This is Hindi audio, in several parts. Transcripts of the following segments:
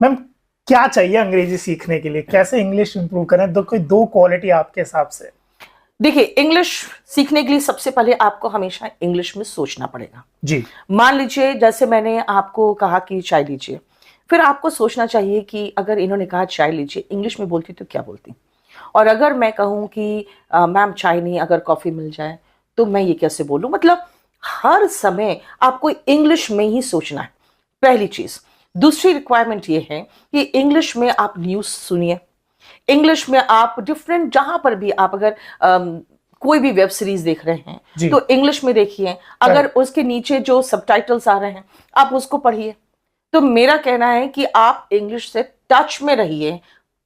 मैम क्या चाहिए अंग्रेजी सीखने के लिए, कैसे इंग्लिश इंप्रूव करें, कोई दो क्वालिटी आपके हिसाब से? देखिए, इंग्लिश सीखने के लिए सबसे पहले आपको हमेशा इंग्लिश में सोचना पड़ेगा जी। मान लीजिए जैसे मैंने आपको कहा कि चाय लीजिए, फिर आपको सोचना चाहिए कि अगर इन्होंने कहा चाय लीजिए, इंग्लिश में बोलती तो क्या बोलती, और अगर मैं कहूं कि मैम चाय नहीं, अगर कॉफी मिल जाए तो मैं ये कैसे बोलूं। मतलब हर समय आपको इंग्लिश में ही सोचना है, पहली चीज। दूसरी रिक्वायरमेंट ये है कि इंग्लिश में आप न्यूज सुनिए, इंग्लिश में आप डिफरेंट, जहां पर भी आप अगर कोई भी वेब सीरीज देख रहे हैं तो इंग्लिश में देखिए, अगर उसके नीचे जो सबटाइटल्स आ रहे हैं आप उसको पढ़िए। तो मेरा कहना है कि आप इंग्लिश से टच में रहिए,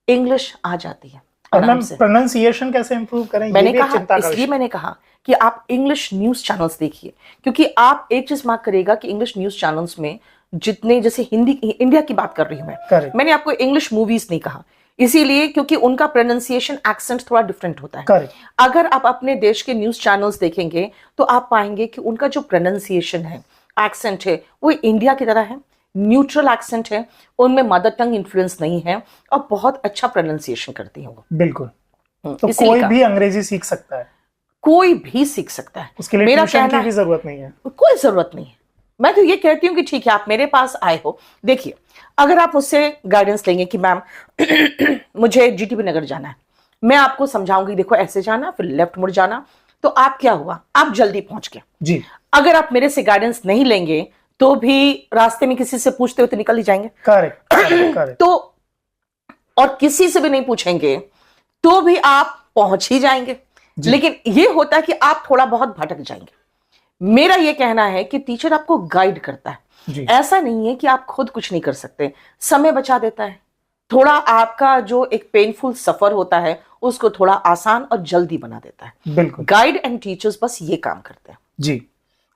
इंग्लिश आ जाती है। और मैम प्रोनाउंसिएशन कैसे इंप्रूव करें, मैंने कहा, इसलिए मैंने कहा कि आप इंग्लिश न्यूज चैनल्स देखिए, क्योंकि आप एक चीज मार्क करेगा कि इंग्लिश न्यूज चैनल्स में जितने, जैसे हिंदी, इंडिया की बात कर रही हूं मैंने आपको इंग्लिश मूवीज नहीं कहा, इसीलिए क्योंकि उनका प्रोनाउंसिएशन एक्सेंट थोड़ा डिफरेंट होता है। अगर आप अपने देश के न्यूज चैनल्स देखेंगे तो आप पाएंगे कि उनका जो प्रोनाउंसिएशन है, एक्सेंट है, वो इंडिया की तरह है, न्यूट्रल एक्सेंट है, उनमें मदर टंग इन्फ्लुएंस नहीं है और बहुत अच्छा प्रोनाउंसिएशन करती है वो। बिल्कुल। तो कोई भी अंग्रेजी सीख सकता है? कोई भी सीख सकता है, उसके लिए ट्यूशन की भी जरूरत नहीं है? कोई जरूरत नहीं है। मैं तो ये कहती हूँ कि ठीक है, आप मेरे पास आए हो, देखिए अगर आप मुझसे गाइडेंस लेंगे कि मैम मुझे जीटीबी नगर जाना है, मैं आपको समझाऊंगी देखो ऐसे जाना, फिर लेफ्ट मुड़ जाना, तो आप क्या हुआ, आप जल्दी पहुंच गए जी। अगर आप मेरे से गाइडेंस नहीं लेंगे तो भी रास्ते में किसी से पूछते हुए तो निकल ही जाएंगे। करेक्ट। तो और किसी से भी नहीं पूछेंगे तो भी आप पहुंच ही जाएंगे, लेकिन ये होता है कि आप थोड़ा बहुत भटक जाएंगे। मेरा ये कहना है कि टीचर आपको गाइड करता है, ऐसा नहीं है कि आप खुद कुछ नहीं कर सकते, समय बचा देता है, थोड़ा आपका जो एक पेनफुल सफर होता है उसको थोड़ा आसान और जल्दी बना देता है। बिल्कुल। गाइड एंड टीचर्स बस ये काम करते हैं। जी।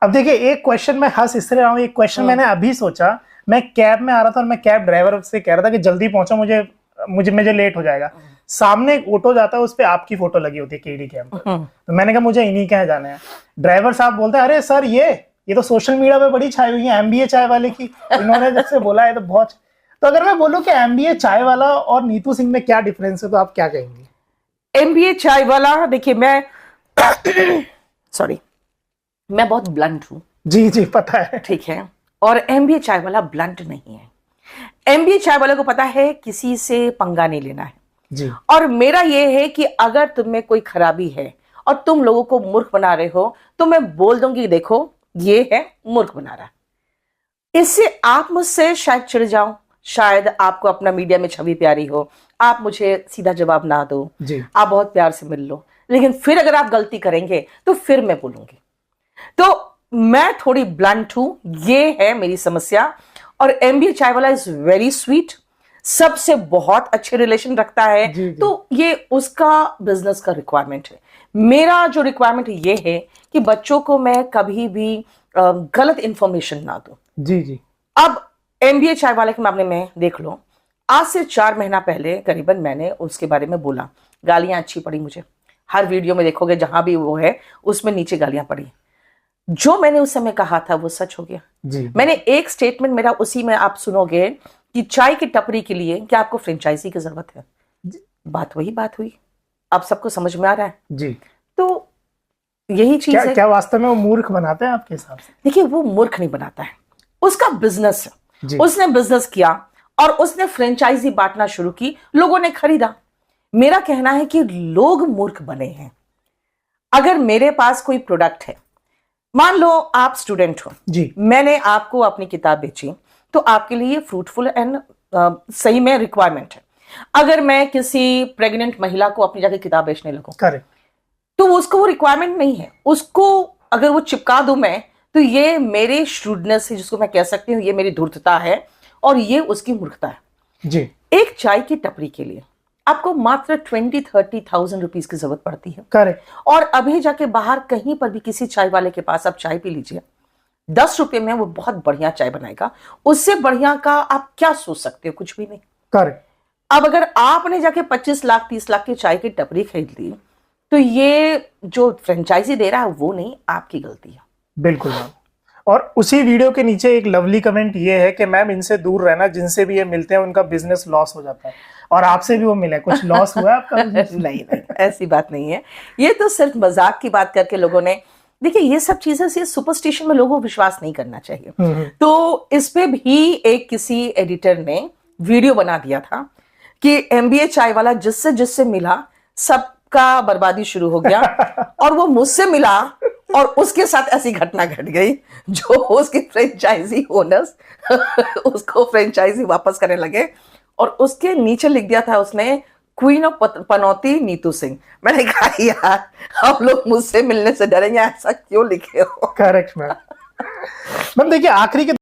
अब देखिए, एक क्वेश्चन मैं हंस इसलिए रहा हूं, एक क्वेश्चन मैंने अभी सोचा, मैं कैब में आ रहा था और मैं कैब ड्राइवर से कह रहा था कि जल्दी पहुंचो, मुझे लेट हो जाएगा। सामने एक ऑटो जाता है, उस पे आपकी फोटो लगी होती है केडी कैब पर। तो मैंने कहा मुझे इन्हीं के यहाँ जाना है। ड्राइवर साहब बोलते हैं, अरे सर ये तो सोशल मीडिया पे बड़ी छाई हुई है, एमबीए चाय वाले की, इन्होंने जब से बोला है तो बहुत। तो अगर मैं बोलूं कि एमबीए चाय वाला और नीतू सिंह में क्या डिफरेंस है, तो आप क्या कहेंगे? एमबीए चाय वाला, देखिए मैं सॉरी, मैं बहुत ब्लंट हूं। जी पता है। ठीक है, और एमबीए चाय वाला ब्लंट नहीं है। एमबीए चाय वाले को पता है किसी से पंगा नहीं लेना है जी। और मेरा ये है कि अगर तुम में कोई खराबी है और तुम लोगों को मूर्ख बना रहे हो तो मैं बोल दूंगी देखो ये है मूर्ख बना रहा है। इससे आप मुझसे शायद चिढ़ जाओ, शायद आपको अपना मीडिया में छवि प्यारी हो, आप मुझे सीधा जवाब ना दो जी। आप बहुत प्यार से मिल लो, लेकिन फिर अगर आप गलती करेंगे तो फिर मैं बोलूंगी। तो मैं थोड़ी ब्लंट हूं, ये है मेरी समस्या। और एमबीए चाय वाला इज वेरी स्वीट, सबसे बहुत अच्छे रिलेशन रखता है। जी। तो ये उसका बिजनेस का रिक्वायरमेंट है। मेरा जो रिक्वायरमेंट ये है कि बच्चों को मैं कभी भी गलत इंफॉर्मेशन ना दूं। जी। अब एमबीए चाय वाले के मामले में देख लो, आज से 4 महीना पहले करीबन मैंने उसके बारे में बोला, गालियां अच्छी पड़ी मुझे, हर वीडियो में देखोगे जहां भी वो है उसमें नीचे गालियां पड़ी। जो मैंने उस समय कहा था वो सच हो गया। जी। मैंने एक स्टेटमेंट मेरा उसी में आप सुनोगे कि चाय की टपरी के लिए क्या आपको फ्रेंचाइजी की जरूरत है। बात वही बात हुई, आप सबको समझ में आ रहा है जी। तो यही चीज है। क्या वास्तव में वो मूर्ख बनाते हैं आपके हिसाब से? देखिए, वो मूर्ख नहीं बनाता है, उसका बिजनेस है, उसने बिजनेस किया और उसने फ्रेंचाइजी बांटना शुरू की, लोगों ने खरीदा। मेरा कहना है कि लोग मूर्ख बने हैं। अगर मेरे पास कोई प्रोडक्ट है, मान लो आप स्टूडेंट हो जी, मैंने आपको अपनी किताब बेची तो आपके लिए फ्रूटफुल एंड सही में रिक्वायरमेंट है। अगर मैं किसी प्रेग्नेंट महिला को अपनी जगह किताब बेचने लगूं तो उसको वो रिक्वायरमेंट नहीं है, उसको अगर वो चिपका दूं मैं तो ये मेरे श्रूडनेस है, जिसको मैं कह सकती हूँ ये मेरी धूर्तता है और ये उसकी मूर्खता है जी। एक चाय की टपरी के लिए आपको मात्र 20-30,000 रुपीज की जरूरत पड़ती है। करेक्ट। और अभी जाके बाहर कहीं पर भी किसी चाय वाले के पास आप चाय पी लीजिए, 10 रुपए में वो बहुत बढ़िया चाय बनाएगा, उससे बढ़िया का आप क्या सोच सकते हो? कुछ भी नहीं। करेक्ट। अब अगर आपने जाके 25 लाख 30 लाख की चाय की टपरी खरीद ली तो ये जो फ्रेंचाइजी दे रहा है वो नहीं, आपकी गलती है। बिल्कुल मैम। और उसी वीडियो के नीचे एक लवली कमेंट ये है कि मैम इनसे दूर रहना, जिनसे भी ये मिलते हैं उनका बिजनेस लॉस हो जाता है। और आपसे भी वो मिले, कुछ लॉस हुआ है आपका? नहीं, ऐसी बात नहीं है। ये तो सिर्फ मजाक की बात करके लोगों ने, देखिए ये सब चीजें से सुपरस्टिशन में लोगों को विश्वास नहीं करना चाहिए। तो इस पे भी एक किसी एडिटर ने वीडियो बना दिया था कि MBA चाय वाला जिससे जिससे मिला सबका बर्बादी शुरू हो गया और वो मुझसे मिला और उसके साथ ऐसी घटना घट गई जो उसके फ्रेंचाइजी ओनर्स उसको फ्रेंचाइजी वापस करने लगे और उसके नीचे लिख दिया था उसने, क्वीन ऑफ पनौती नीतू सिंह। मैंने कहा यार हम लोग मुझसे मिलने से डरेंगे, ऐसा क्यों लिखे हो? Correct ma'am. देखिए आखिरी के